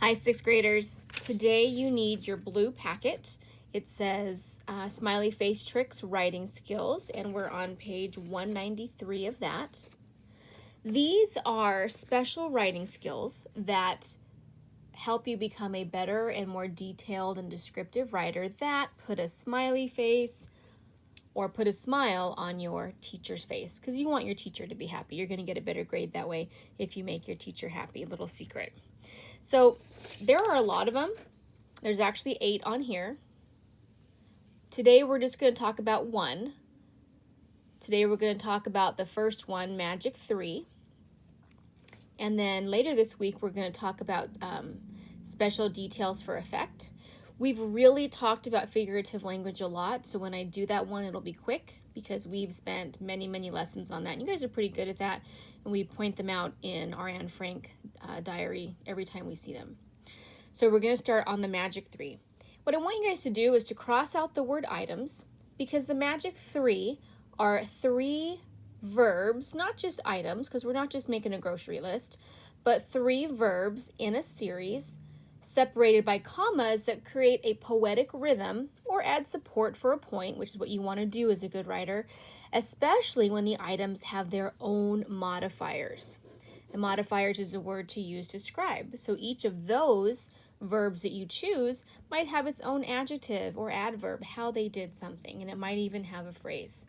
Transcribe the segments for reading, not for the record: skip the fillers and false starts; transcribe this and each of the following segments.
Hi, sixth graders. Today you need your blue packet. It says Smiley Face Tricks Writing Skills, and we're on page 193 of that. These are special writing skills that help you become a better and more detailed and descriptive writer that put a smiley face or put a smile on your teacher's face, because you want your teacher to be happy. You're going to get a better grade that way if you make your teacher happy. Little secret. So there are a lot of them. There's actually 8 on here. Today we're just going to talk about one. Today we're going to talk about the first one, Magic 3. And then later this week we're going to talk about special details for effect. We've really talked about figurative language a lot, so when I do that one it'll be quick because we've spent many lessons on that. And you guys are pretty good at that, and we point them out in our Anne Frank diary every time we see them. So we're going to start on the Magic 3. What I want you guys to do is to cross out the word items, because the Magic 3 are 3 verbs, not just items, because we're not just making a grocery list, but 3 verbs in a series separated by commas that create a poetic rhythm or add support for a point, which is what you want to do as a good writer, especially when the items have their own modifiers. And modifiers is a word to use to describe. So each of those verbs that you choose might have its own adjective or adverb, how they did something, and it might even have a phrase.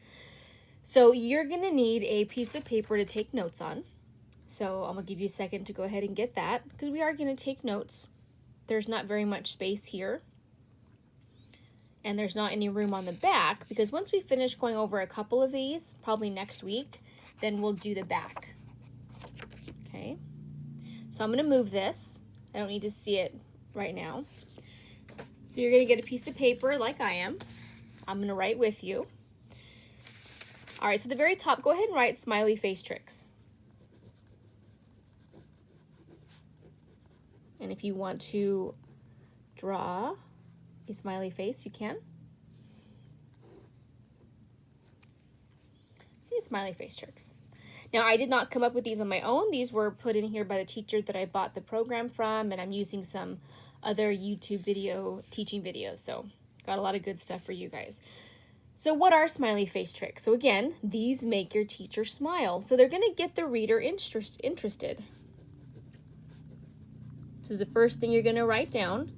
So you're going to need a piece of paper to take notes on. So I'm going to give you a second to go ahead and get that, because we are going to take notes. There's not very much space here, and there's not any room on the back, because once we finish going over a couple of these, probably next week, then we'll do the back. Okay, so I'm going to move this. I don't need to see it right now. So you're going to get a piece of paper like I am. I'm going to write with you. All right, so at the very top, go ahead and write Smiley Face Tricks. And if you want to draw a smiley face, you can. These Smiley Face Tricks. Now, I did not come up with these on my own. These were put in here by the teacher that I bought the program from, and I'm using some other YouTube teaching videos. So got a lot of good stuff for you guys. So what are smiley face tricks? So again, these make your teacher smile. So they're going to get the reader interested. So the first thing you're going to write down.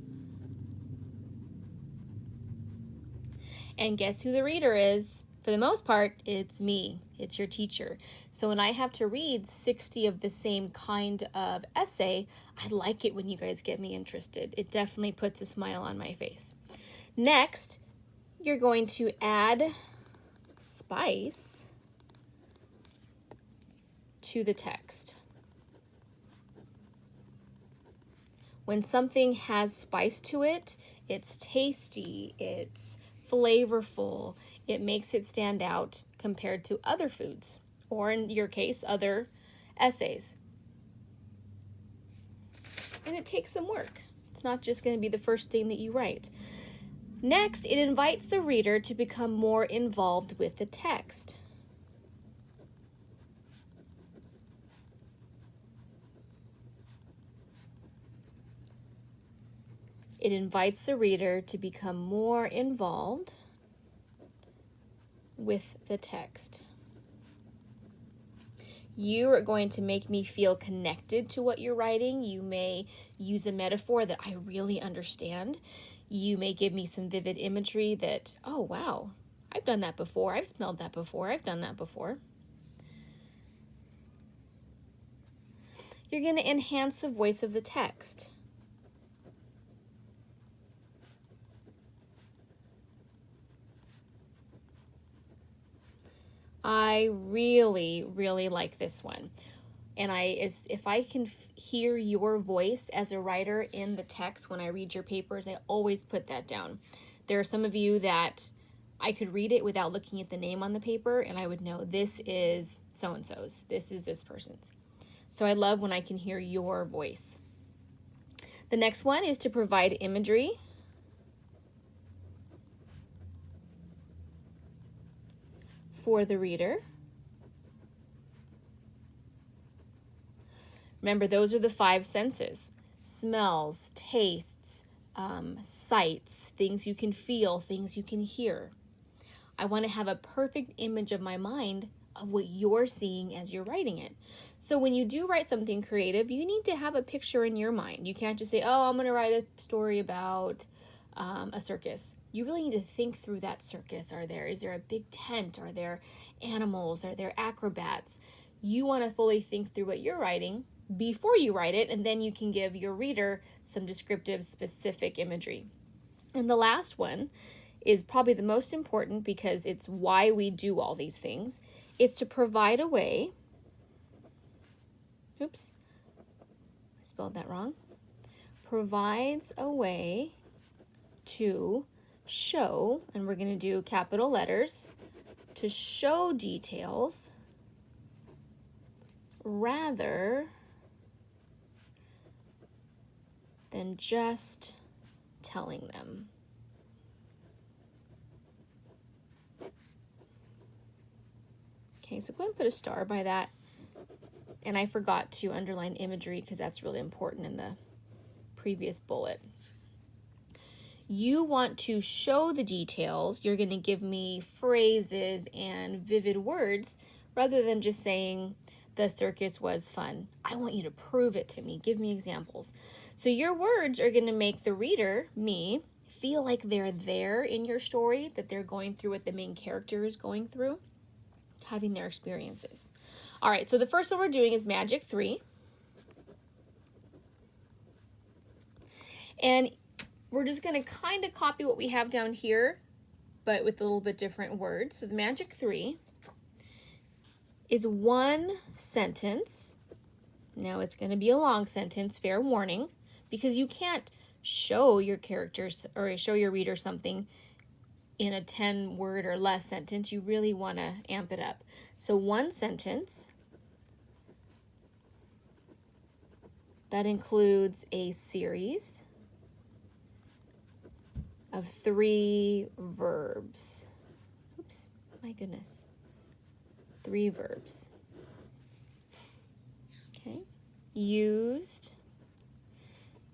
And guess who the reader is? For the most part, it's me. It's your teacher. So when I have to read 60 of the same kind of essay, I like it when you guys get me interested. It definitely puts a smile on my face. Next, you're going to add spice to the text. When something has spice to it, it's tasty, it's flavorful, it makes it stand out compared to other foods, or in your case, other essays. And it takes some work. It's not just going to be the first thing that you write. Next, it invites the reader to become more involved with the text. It invites the reader to become more involved with the text. You are going to make me feel connected to what you're writing. You may use a metaphor that I really understand. You may give me some vivid imagery that, oh wow, I've done that before. I've smelled that before. I've done that before. You're going to enhance the voice of the text. I really like this one. And if I can hear your voice as a writer in the text when I read your papers, I always put that down. There are some of you that I could read it without looking at the name on the paper, and I would know this is so-and-so's, this is this person's. So I love when I can hear your voice. The next one is to provide imagery. For the reader. Remember, those are the 5 senses: smells, tastes, sights, things you can feel, things you can hear. I want to have a perfect image of my mind of what you're seeing as you're writing it. So when you do write something creative, you need to have a picture in your mind. You can't just say, oh, I'm going to write a story about a circus. You really need to think through that circus. Is there a big tent? Are there animals? Are there acrobats? You want to fully think through what you're writing before you write it, and then you can give your reader some descriptive, specific imagery. And the last one is probably the most important because it's why we do all these things. It's to provide a way, oops, I spelled that wrong, provides a way to show, and we're going to do capital letters, to show details rather than just telling them. Okay, so go ahead and put a star by that. And I forgot to underline imagery because that's really important in the previous bullet. You want to show the details. You're going to give me phrases and vivid words rather than just saying the circus was fun. I want you to prove it to me. Give me examples. So your words are going to make the reader, me, feel like they're there in your story, that they're going through what the main character is going through, having their experiences. All right, so the first one we're doing is Magic 3. And we're just going to kind of copy what we have down here, but with a little bit different words. So the Magic 3 is one sentence. Now it's going to be a long sentence, fair warning, because you can't show your characters or show your reader something in a 10-word or less sentence. You really want to amp it up. So one sentence that includes a series of 3 verbs. Oops, my goodness. 3 verbs. Okay. Used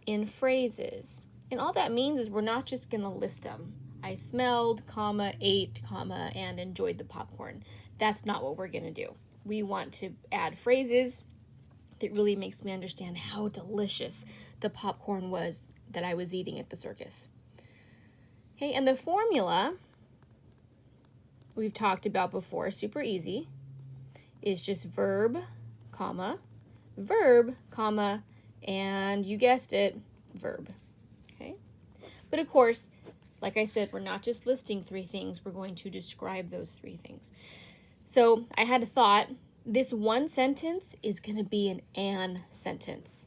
in phrases. And all that means is we're not just going to list them. I smelled, comma, ate, comma, and enjoyed the popcorn. That's not what we're going to do. We want to add phrases that really makes me understand how delicious the popcorn was that I was eating at the circus. Okay, and the formula we've talked about before, super easy, is just verb, comma, and you guessed it, verb. Okay, but of course, like I said, we're not just listing 3 things, we're going to describe those 3 things. So I had a thought, this one sentence is going to be an sentence.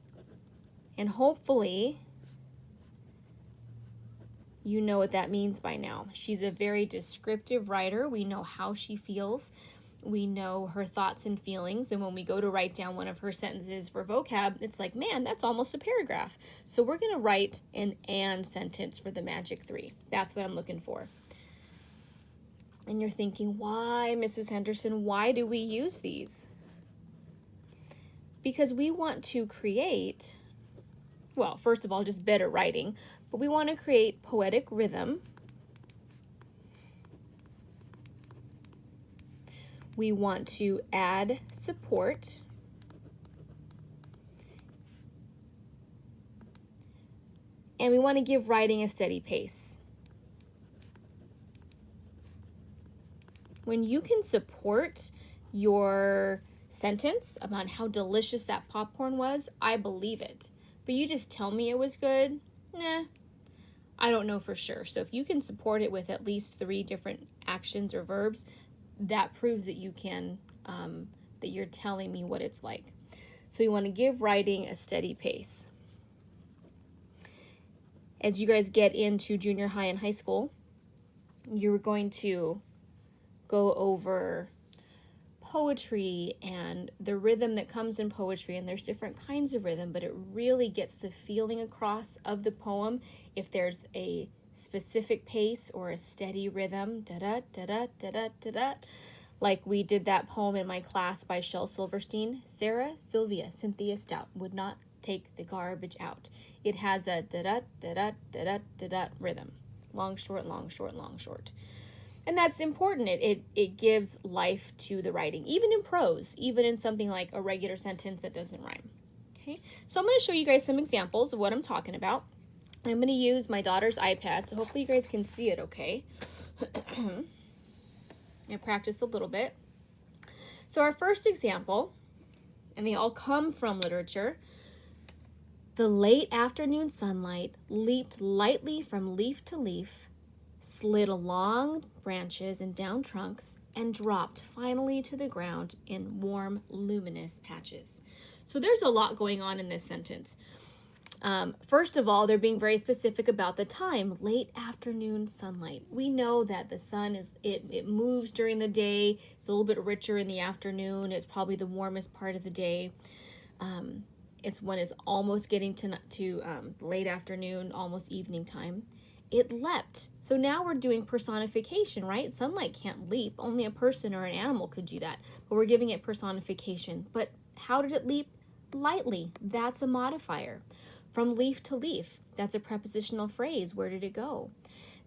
And hopefully you know what that means by now. She's a very descriptive writer. We know how she feels. We know her thoughts and feelings. And when we go to write down one of her sentences for vocab, it's like, man, that's almost a paragraph. So we're going to write an sentence for the Magic 3. That's what I'm looking for. And you're thinking, why, Mrs. Henderson, why do we use these? Because we want to create, well, first of all, just better writing, but we want to create poetic rhythm. We want to add support. And we want to give writing a steady pace. When you can support your sentence about how delicious that popcorn was, I believe it. But you just tell me it was good, nah, I don't know for sure. So if you can support it with at least 3 different actions or verbs, that proves that you can, that you're telling me what it's like. So you want to give writing a steady pace. As you guys get into junior high and high school, you're going to go over poetry and the rhythm that comes in poetry, and there's different kinds of rhythm, but it really gets the feeling across of the poem if there's a specific pace or a steady rhythm, da-da, da-da, da-da, da-da, like we did that poem in my class by Shel Silverstein. Sarah, Sylvia, Cynthia Stout would not take the garbage out. It has a da-da, da-da, da-da, da-da rhythm. Long, short, long, short, long, short. And that's important. It gives life to the writing, even in prose, even in something like a regular sentence that doesn't rhyme. Okay, so I'm going to show you guys some examples of what I'm talking about. I'm going to use my daughter's iPad, so hopefully you guys can see it okay. I practiced a little bit. So our first example, and they all come from literature. The late afternoon sunlight leaped lightly from leaf to leaf, slid along branches and down trunks, and dropped finally to the ground in warm, luminous patches. So there's a lot going on in this sentence. First of all, they're being very specific about the time, late afternoon sunlight. We know that the sun it moves during the day. It's a little bit richer in the afternoon. It's probably the warmest part of the day. It's when it's almost getting to late afternoon, almost evening time. It leapt. So now we're doing personification, right? Sunlight can't leap. Only a person or an animal could do that. But we're giving it personification. But how did it leap? Lightly. That's a modifier. From leaf to leaf. That's a prepositional phrase. Where did it go?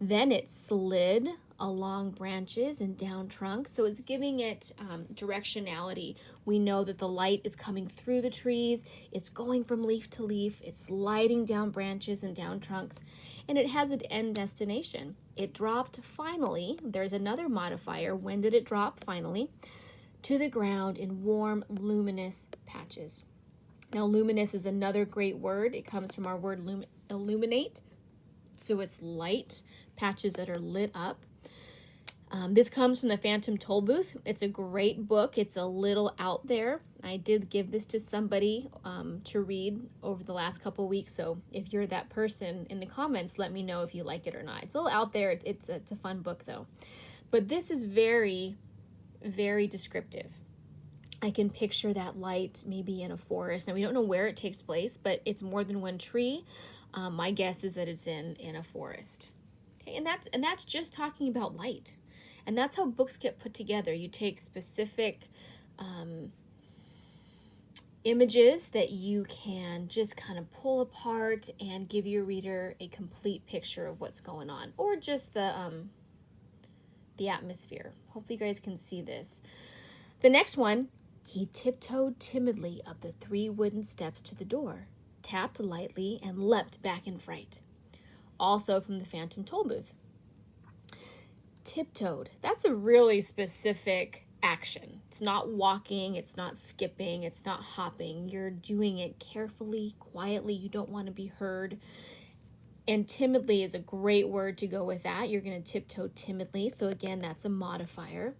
Then it slid along branches and down trunks. So it's giving it directionality. We know that the light is coming through the trees. It's going from leaf to leaf. It's sliding down branches and down trunks. And it has an end destination. It dropped finally. There's another modifier. When did it drop finally? To the ground in warm, luminous patches. Now, luminous is another great word. It comes from our word illuminate. So it's light, patches that are lit up. This comes from the Phantom Tollbooth. It's a great book. It's a little out there. I did give this to somebody to read over the last couple weeks. So if you're that person in the comments, let me know if you like it or not. It's a little out there. It's a fun book though. But this is very, very descriptive. I can picture that light maybe in a forest. Now we don't know where it takes place, but it's more than one tree. My guess is that it's in a forest. Okay, and that's just talking about light. And that's how books get put together. You take specific images that you can just kind of pull apart and give your reader a complete picture of what's going on, or just the atmosphere. Hopefully you guys can see this. The next one, he tiptoed timidly up the 3 wooden steps to the door, tapped lightly, and leapt back in fright. Also from the Phantom Tollbooth. Tiptoed. That's a really specific action. It's not walking, it's not skipping, it's not hopping. You're doing it carefully, quietly. You don't want to be heard. And timidly is a great word to go with that. You're going to tiptoe timidly. So again, that's a modifier.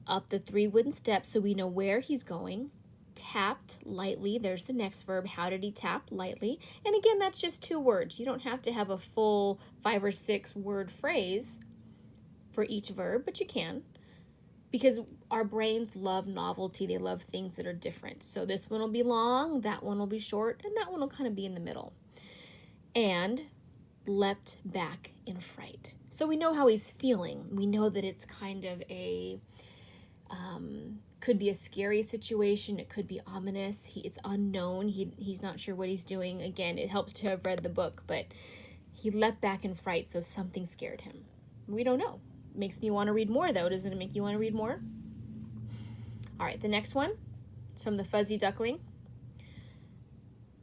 Up the 3 wooden steps so we know where he's going. Tapped lightly. There's the next verb. How did he tap? Lightly. And again, that's just 2 words. You don't have to have a full 5 or 6 word phrase for each verb, but you can, because our brains love novelty. They love things that are different. So this one will be long, that one will be short, and that one will kind of be in the middle. And leapt back in fright. So we know how he's feeling. We know that it's kind of a could be a scary situation. It could be ominous. It's unknown. He's not sure what he's doing. Again, it helps to have read the book, but he leapt back in fright, so something scared him. We don't know. Makes me want to read more, though. Doesn't it make you want to read more? All right, the next one. It's from the Fuzzy Duckling.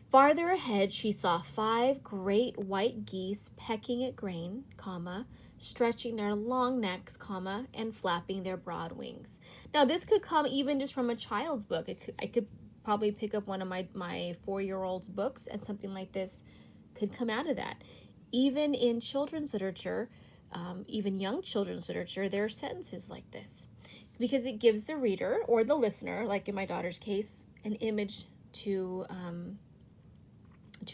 Farther ahead, she saw 5 great white geese pecking at grain, comma, stretching their long necks, comma, and flapping their broad wings. Now, this could come even just from a child's book. I could probably pick up one of my 4-year-old's books, and something like this could come out of that. Even in children's literature, even young children's literature, there are sentences like this, because it gives the reader or the listener, like in my daughter's case, an image to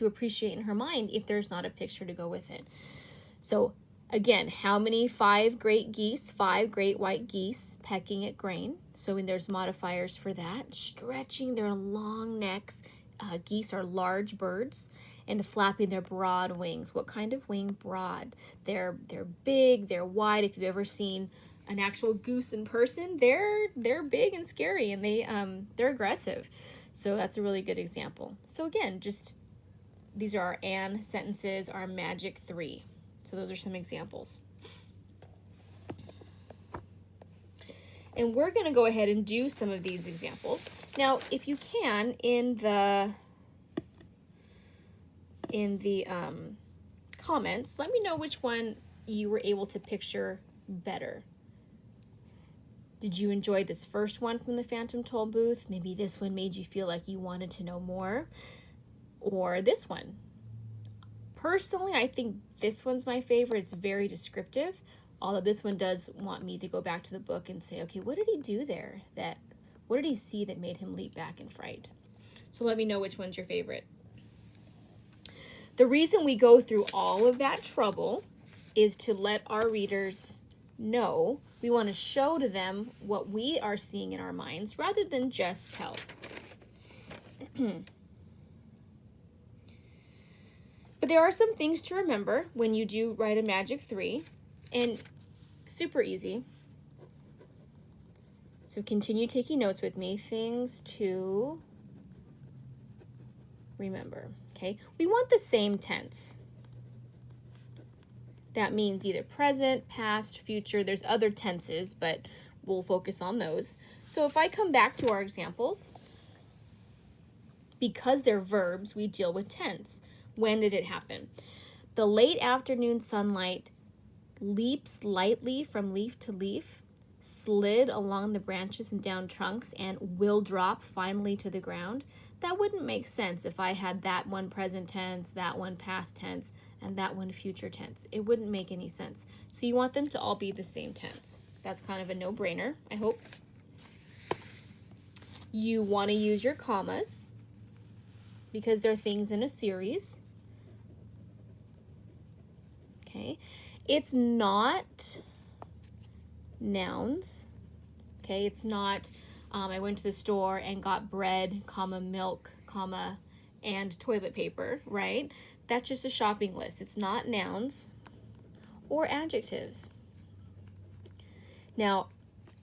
appreciate in her mind if there's not a picture to go with it. So again, how many? 5 great geese, 5 great white geese pecking at grain. So when there's modifiers for that, stretching their long necks. Geese are large birds, and flapping their broad wings. What kind of wing? Broad. They're big, they're wide. If you've ever seen an actual goose in person, they're big and scary, and they're aggressive. So that's a really good example. So again, just these are our and sentences, our magic 3. So those are some examples. And we're going to go ahead and do some of these examples. Now, if you can, in the comments, let me know which one you were able to picture better. Did you enjoy this first one from the Phantom Toll booth? Maybe this one made you feel like you wanted to know more. Or this one. Personally, I think this one's my favorite. It's very descriptive. Although this one does want me to go back to the book and say, okay, what did he do there? What did he see that made him leap back in fright? So let me know which one's your favorite. The reason we go through all of that trouble is to let our readers know. We want to show to them what we are seeing in our minds rather than just tell. But there are some things to remember when you do write a magic 3, and super easy. So continue taking notes with me. Things to remember, okay? We want the same tense. That means either present, past, future. There's other tenses, but we'll focus on those. So if I come back to our examples, because they're verbs, we deal with tense. When did it happen? The late afternoon sunlight leaps lightly from leaf to leaf, slid along the branches and down trunks, and will drop finally to the ground. That wouldn't make sense if I had that one present tense, that one past tense, and that one future tense. It wouldn't make any sense. So you want them to all be the same tense. That's kind of a no-brainer, I hope. You want to use your commas because they're things in a series. Okay. It's not nouns. Okay, it's not I went to the store and got bread, comma, milk, comma, and toilet paper, right? That's just a shopping list. It's not nouns or adjectives. Now,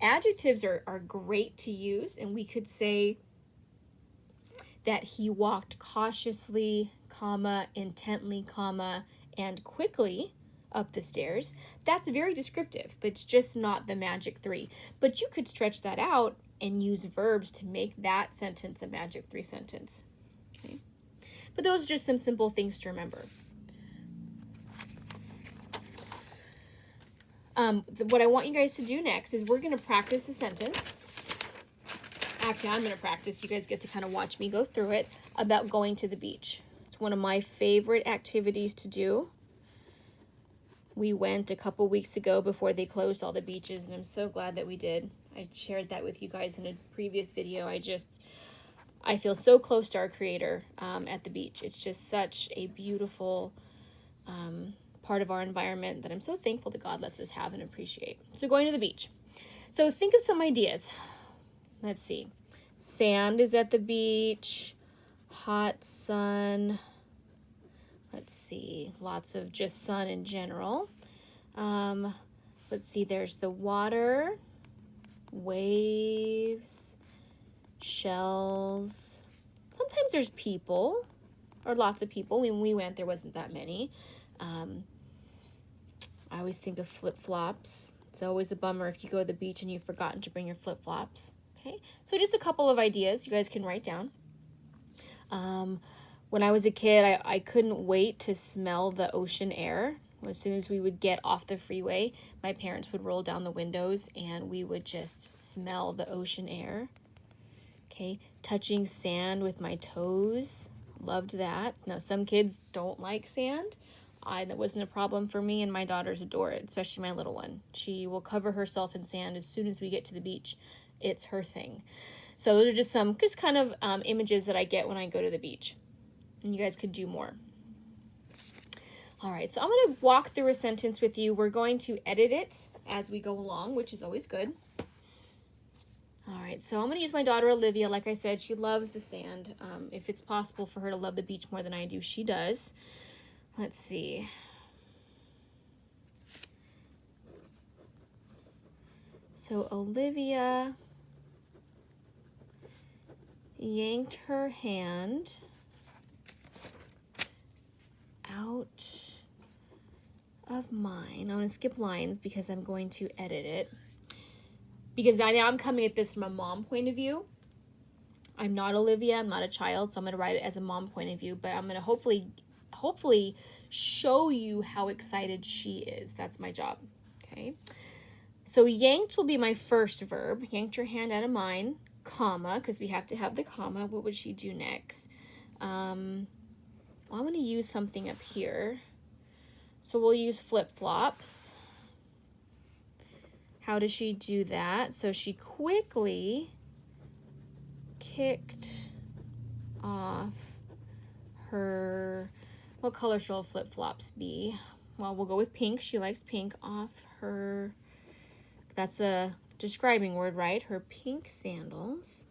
adjectives are great to use, and we could say that he walked cautiously, comma, intently, comma, and quickly up the stairs. That's very descriptive, but it's just not the magic 3. But you could stretch that out and use verbs to make that sentence a magic 3 sentence. Okay. But those are just some simple things to remember. What I want you guys to do next is we're going to practice the sentence. Actually, I'm going to practice. You guys get to kind of watch me go through it about going to the beach. It's one of my favorite activities to do. We went a couple weeks ago before they closed all the beaches, and I'm so glad that we did. I shared that with you guys in a previous video. I feel so close to our Creator at the beach. It's just such a beautiful part of our environment that I'm so thankful that God lets us have and appreciate. So going to the beach. So think of some ideas. Let's see. Sand is at the beach. Hot sun. Let's see. Lots of just sun in general. Let's see. There's the water. Waves. Shells. Sometimes there's people. Or lots of people. When we went, there wasn't that many. I always think of flip-flops. It's always a bummer if you go to the beach and you've forgotten to bring your flip-flops. Okay, so just a couple of ideas you guys can write down. When I was a kid, I couldn't wait to smell the ocean air. As soon as we would get off the freeway, my parents would roll down the windows and we would just smell the ocean air. Okay, touching sand with my toes. Loved that. Now, some kids don't like sand. That wasn't a problem for me, and my daughters adore it, especially my little one. She will cover herself in sand as soon as we get to the beach. It's her thing. So those are just some kind of images that I get when I go to the beach. And you guys could do more. All right, so I'm going to walk through a sentence with you. We're going to edit it as we go along, which is always good. All right, so I'm going to use my daughter, Olivia. Like I said, she loves the sand. If it's possible for her to love the beach more than I do, she does. Let's see. So Olivia yanked her hand out of mine. I'm going to skip lines because I'm going to edit it. Because now I'm coming at this from a mom point of view. I'm not Olivia, I'm not a child, so I'm going to write it as a mom point of view, but I'm going to hopefully show you how excited she is. That's my job, okay? So yanked will be my first verb. Yanked her hand out of mine, comma, because we have to have the comma. What would she do next? Well, I'm going to use something up here. So we'll use flip-flops. How does she do that? So she quickly kicked off her, what color shall flip-flops be? Well, we'll go with pink. She likes pink. Off her, that's a describing word, right? Her pink sandals.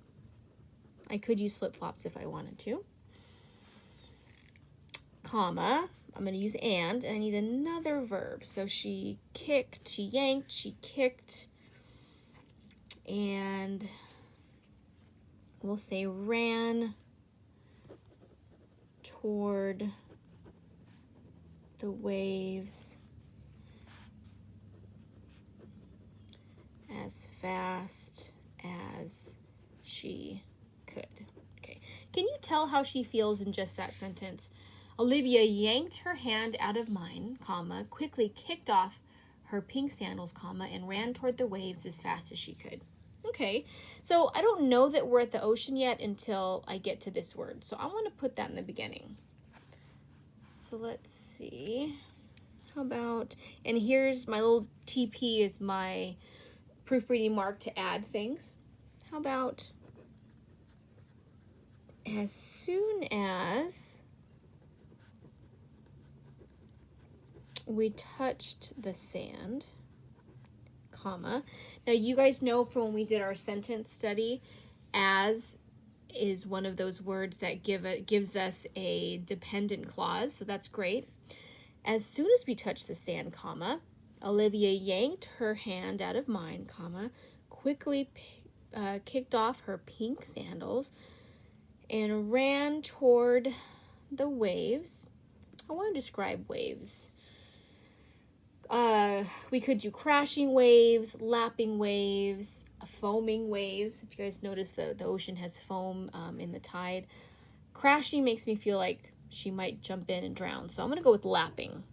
I could use flip-flops if I wanted to. Comma. I'm going to use and I need another verb. So she kicked, she yanked, she kicked, and we'll say ran toward the waves as fast as she could. Okay. Can you tell how she feels in just that sentence? Olivia yanked her hand out of mine, comma, quickly kicked off her pink sandals, comma, and ran toward the waves as fast as she could. Okay, so I don't know that we're at the ocean yet until I get to this word. So I want to put that in the beginning. So let's see. How about, and here's my little TP is my proofreading mark to add things. How about as soon as we touched the sand, comma. Now you guys know from when we did our sentence study, as is one of those words that gives us a dependent clause, so that's great. As soon as we touched the sand, comma, Olivia yanked her hand out of mine, comma, quickly kicked off her pink sandals and ran toward the waves. I want to describe waves. We could do crashing waves, lapping waves, foaming waves. If you guys notice, the ocean has foam in the tide. Crashing makes me feel like she might jump in and drown. So I'm going to go with lapping.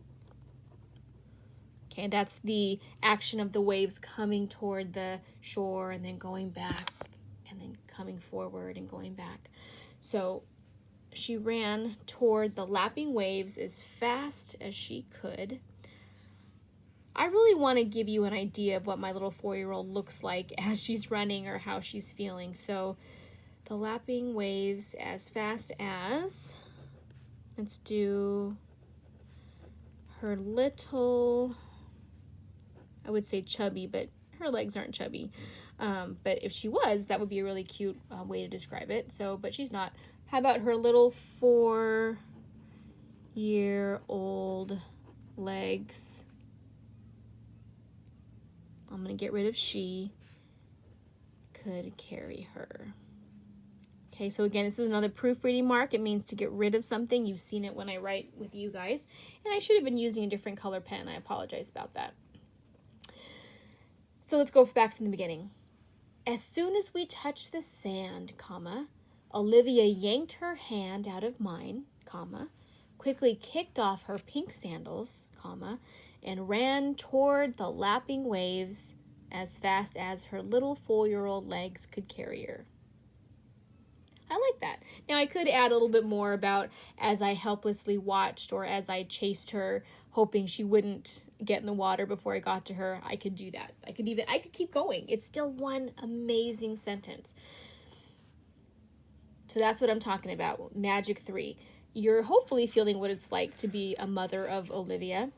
Okay, that's the action of the waves coming toward the shore and then going back and then coming forward and going back. So she ran toward the lapping waves as fast as she could. I really want to give you an idea of what my little 4-year-old looks like as she's running or how she's feeling. So the lapping waves as fast as, let's do her little, I would say chubby, but her legs aren't chubby. But if she was, that would be a really cute way to describe it. So, but she's not. How about her little 4-year-old legs? I'm going to get rid of she could carry her. Okay, so again, this is another proofreading mark. It means to get rid of something. You've seen it when I write with you guys. And I should have been using a different color pen. I apologize about that. So let's go back from the beginning. As soon as we touched the sand, comma, Olivia yanked her hand out of mine, comma, quickly kicked off her pink sandals, comma, and ran toward the lapping waves as fast as her little 4-year-old legs could carry her. I like that. Now I could add a little bit more about as I helplessly watched or as I chased her, hoping she wouldn't get in the water before I got to her. I could do that. I could keep going. It's still one amazing sentence. So that's what I'm talking about. Magic 3. You're hopefully feeling what it's like to be a mother of Olivia.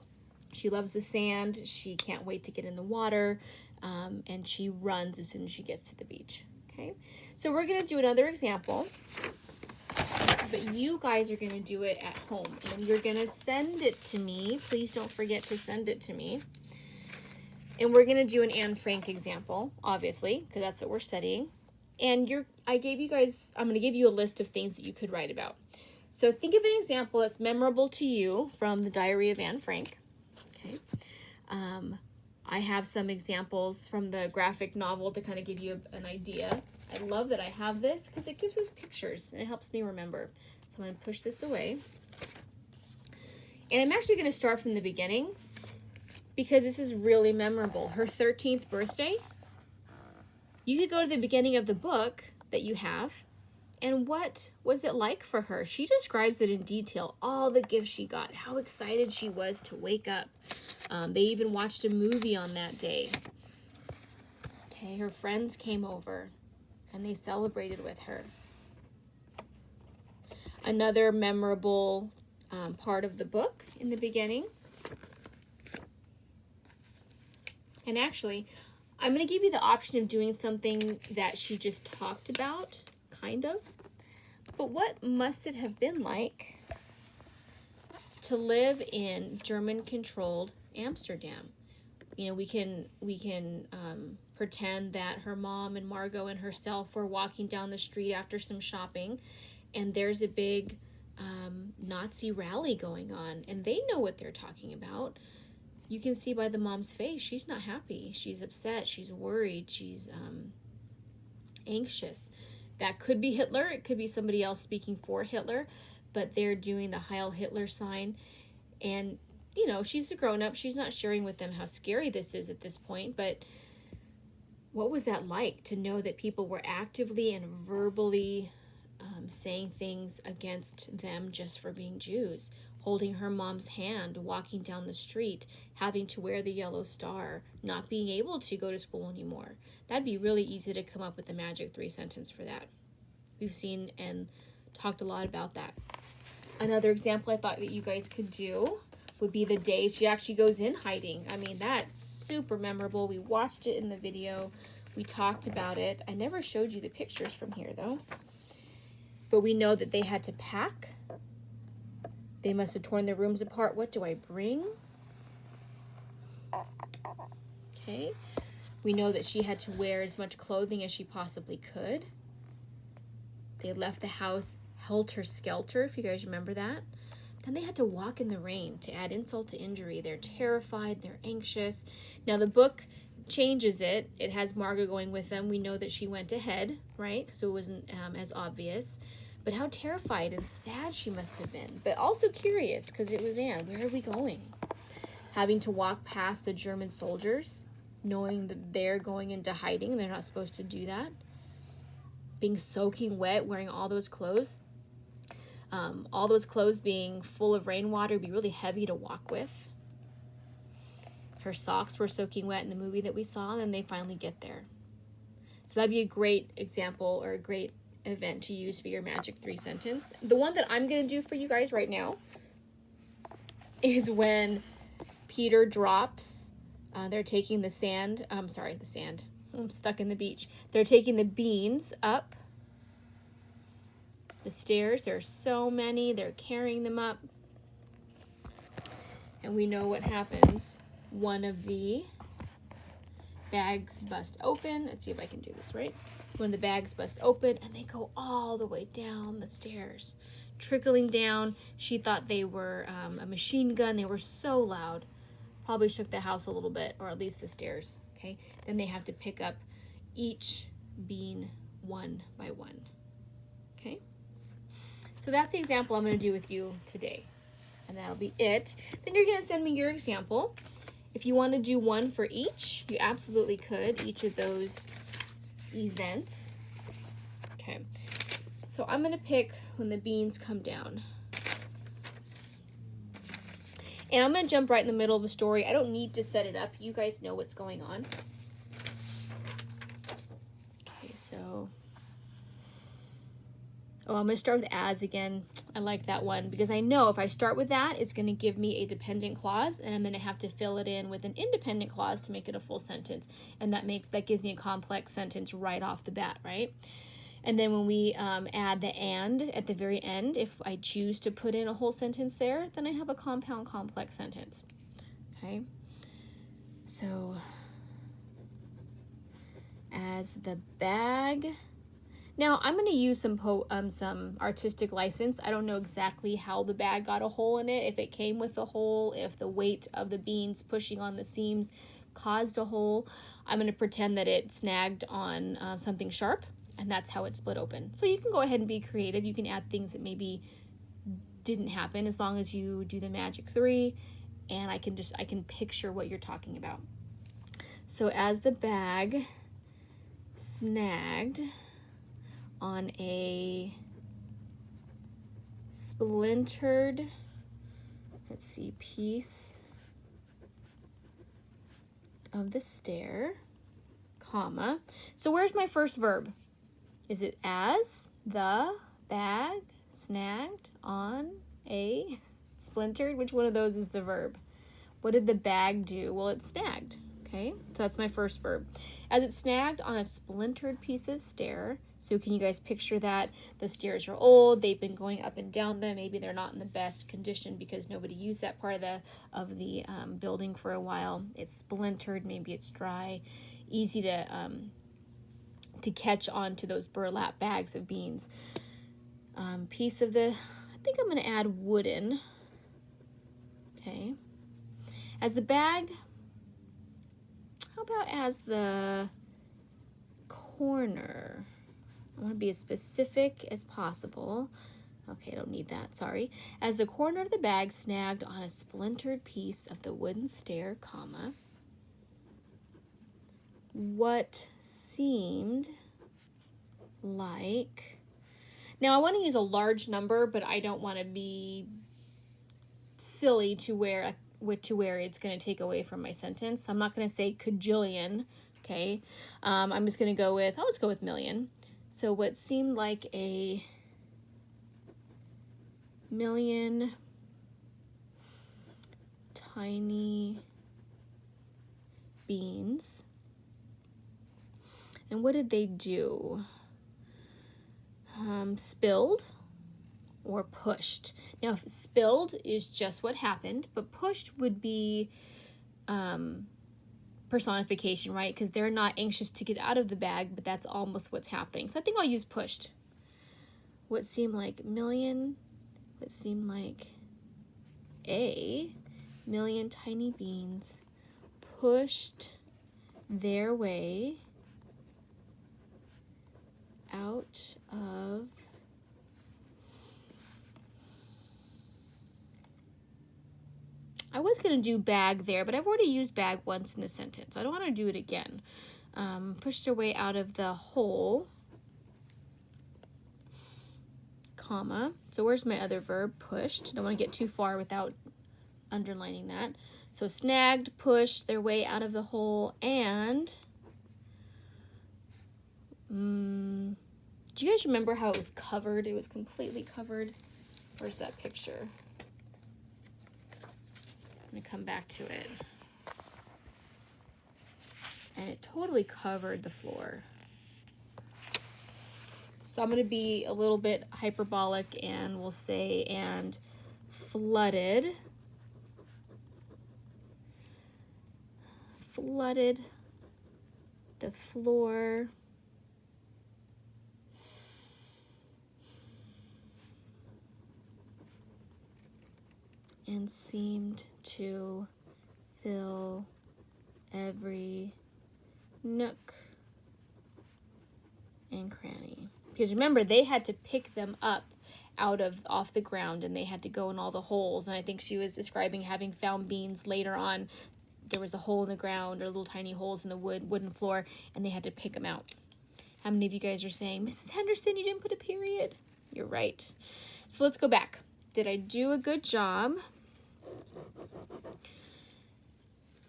She loves the sand. She can't wait to get in the water. And she runs as soon as she gets to the beach. Okay, so we're going to do another example. But you guys are going to do it at home. And you're going to send it to me. Please don't forget to send it to me. And we're going to do an Anne Frank example, obviously, because that's what we're studying. And I'm going to give you a list of things that you could write about. So think of an example that's memorable to you from the Diary of Anne Frank. Okay. I have some examples from the graphic novel to kind of give you an idea. I love that I have this because it gives us pictures and it helps me remember. So I'm going to push this away. And I'm actually going to start from the beginning because this is really memorable. Her 13th birthday. You could go to the beginning of the book that you have. And what was it like for her? She describes it in detail, all the gifts she got, how excited she was to wake up. They even watched a movie on that day. Okay, her friends came over and they celebrated with her. Another memorable part of the book in the beginning. And actually, I'm going to give you the option of doing something that she just talked about, kind of. But what must it have been like to live in German-controlled Amsterdam? You know, we can pretend that her mom and Margot and herself were walking down the street after some shopping, and there's a big Nazi rally going on, and they know what they're talking about. You can see by the mom's face, she's not happy. She's upset. She's worried. She's anxious. That could be Hitler. It could be somebody else speaking for Hitler, but they're doing the Heil Hitler sign. And, you know, she's a grown-up. She's not sharing with them how scary this is at this point, but what was that like to know that people were actively and verbally saying things against them just for being Jews? Holding her mom's hand, walking down the street, having to wear the yellow star, not being able to go to school anymore. That'd be really easy to come up with the magic 3-sentence for that. We've seen and talked a lot about that. Another example I thought that you guys could do would be the day she actually goes in hiding. I mean, that's super memorable. We watched it in the video. We talked about it. I never showed you the pictures from here, though. But we know that they had to pack. They must have torn their rooms apart. What do I bring? Okay. We know that she had to wear as much clothing as she possibly could. They left the house helter-skelter, if you guys remember that. Then they had to walk in the rain to add insult to injury. They're terrified. They're anxious. Now, the book changes it. It has Margot going with them. We know that she went ahead, right? So it wasn't as obvious. But how terrified and sad she must have been. But also curious, because it was Anne. Where are we going? Having to walk past the German soldiers, knowing that they're going into hiding. They're not supposed to do that. Being soaking wet, wearing all those clothes. All those clothes being full of rainwater would be really heavy to walk with. Her socks were soaking wet in the movie that we saw, and then they finally get there. So that'd be a great example or a great event to use for your magic 3-sentence. The one that I'm going to do for you guys right now is when Peter drops, they're taking the sand, I'm stuck in the beach. They're taking the beans up the stairs. There are so many, they're carrying them up. And we know what happens. One of the bags bust open. Let's see if I can do this right. When the bags bust open and they go all the way down the stairs, trickling down. She thought they were a machine gun. They were so loud. Probably shook the house a little bit, or at least the stairs. Okay. Then they have to pick up each bean one by one. Okay. So that's the example I'm going to do with you today. And that'll be it. Then you're going to send me your example. If you want to do one for each, you absolutely could, each of those events. Okay, so I'm going to pick when the beans come down. And I'm going to jump right in the middle of the story. I don't need to set it up. You guys know what's going on. Okay, so... Oh, I'm going to start with as again. I like that one because I know if I start with that, it's going to give me a dependent clause, and I'm going to have to fill it in with an independent clause to make it a full sentence. And that gives me a complex sentence right off the bat, right? And then when we add the and at the very end, if I choose to put in a whole sentence there, then I have a compound complex sentence. Okay? So, as the bag Now I'm going to use some artistic license. I don't know exactly how the bag got a hole in it, if it came with a hole, if the weight of the beans pushing on the seams caused a hole. I'm going to pretend that it snagged on something sharp, and that's how it split open. So you can go ahead and be creative. You can add things that maybe didn't happen, as long as you do the magic 3, and I can picture what you're talking about. So as the bag snagged on a splintered, let's see, piece of the stair, comma. So where's my first verb? Is it as the bag snagged on a splintered? Which one of those is the verb? What did the bag do? Well, it snagged. Okay, so that's my first verb. As it snagged on a splintered piece of stair. So can you guys picture that? The stairs are old. They've been going up and down them. Maybe they're not in the best condition because nobody used that part of the building for a while. It's splintered. Maybe it's dry. Easy to catch on to those burlap bags of beans. Piece of the, I think I'm going to add wooden. Okay. As the bag, how about as the corner? I want to be as specific as possible. Okay, I don't need that, sorry. As the corner of the bag snagged on a splintered piece of the wooden stair, comma, what seemed like, now I want to use a large number, but I don't want to be silly to where it's going to take away from my sentence. So I'm not going to say cajillion, okay? I'm just going to go with, let's go with million. So what seemed like a million tiny beans. And what did they do? Spilled or pushed. Now, spilled is just what happened, but pushed would be personification, right? Because they're not anxious to get out of the bag, but that's almost what's happening. So I think I'll use pushed. What seemed like a million tiny beans pushed their way out of I was going to do bag there, but I've already used bag once in the sentence. I don't want to do it again. Pushed their way out of the hole, comma. So where's my other verb? Pushed. Don't want to get too far without underlining that. So snagged, pushed their way out of the hole, and do you guys remember how it was covered? It was completely covered. Where's that picture? I'm going to come back to it. And it totally covered the floor. So I'm going to be a little bit hyperbolic and we'll say, and flooded the floor and seemed to fill every nook and cranny. Because remember, they had to pick them up off the ground, and they had to go in all the holes. And I think she was describing having found beans later on. There was a hole in the ground or little tiny holes in the wooden floor, and they had to pick them out. How many of you guys are saying, Mrs. Henderson, you didn't put a period? You're right. So let's go back. Did I do a good job?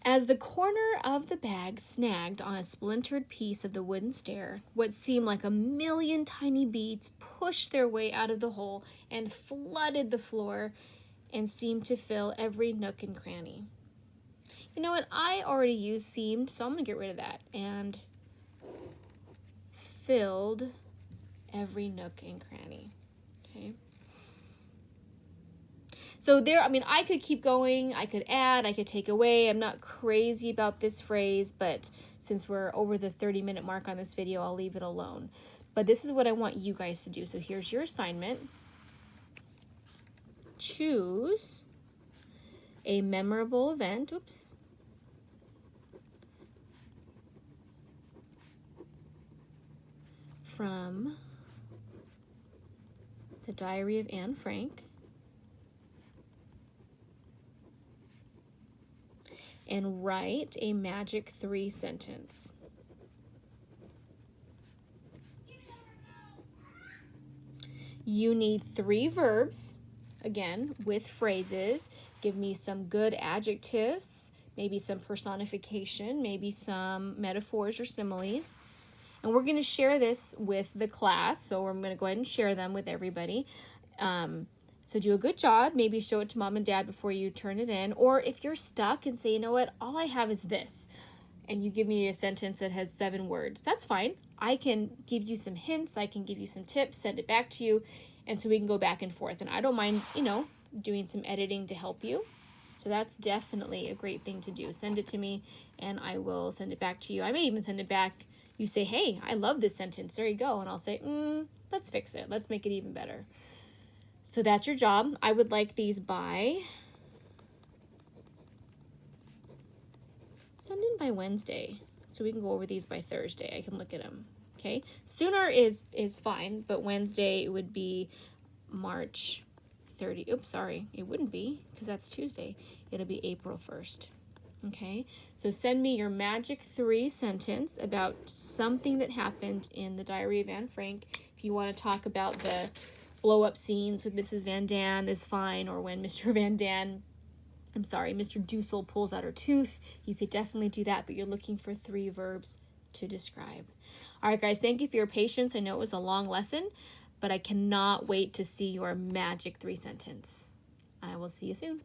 As the corner of the bag snagged on a splintered piece of the wooden stair, what seemed like a million tiny beads pushed their way out of the hole and flooded the floor and seemed to fill every nook and cranny. You know what? I already used seemed, so I'm going to get rid of that. And filled every nook and cranny. Okay. So there, I mean, I could keep going, I could add, I could take away. I'm not crazy about this phrase, but since we're over the 30-minute mark on this video, I'll leave it alone. But this is what I want you guys to do. So here's your assignment. Choose a memorable event. Oops. From the Diary of Anne Frank. And write a magic 3 sentence. You need 3 verbs, again, with phrases. Give me some good adjectives, maybe some personification, maybe some metaphors or similes. And we're going to share this with the class, so I'm going to go ahead and share them with everybody. So do a good job. Maybe show it to mom and dad before you turn it in. Or if you're stuck and say, you know what, all I have is this, and you give me a sentence that has 7 words, that's fine. I can give you some hints. I can give you some tips, send it back to you, and so we can go back and forth. And I don't mind, doing some editing to help you. So that's definitely a great thing to do. Send it to me, and I will send it back to you. I may even send it back. You say, hey, I love this sentence. There you go. And I'll say, let's fix it. Let's make it even better. So that's your job. I would like these by, send in by Wednesday, so we can go over these by Thursday. I can look at them. Okay. Sooner is fine, but Wednesday would be March 30. Oops, sorry. It wouldn't be, because that's Tuesday. It'll be April 1st. Okay. So send me your magic 3 sentence about something that happened in the Diary of Anne Frank. If you want to talk about the blow-up scenes with Mrs. Van Daan, is fine. Or when Mr. Dussel pulls out her tooth, you could definitely do that, but you're looking for 3 verbs to describe. All right, guys, thank you for your patience. I know it was a long lesson, but I cannot wait to see your magic 3 sentence. I will see you soon.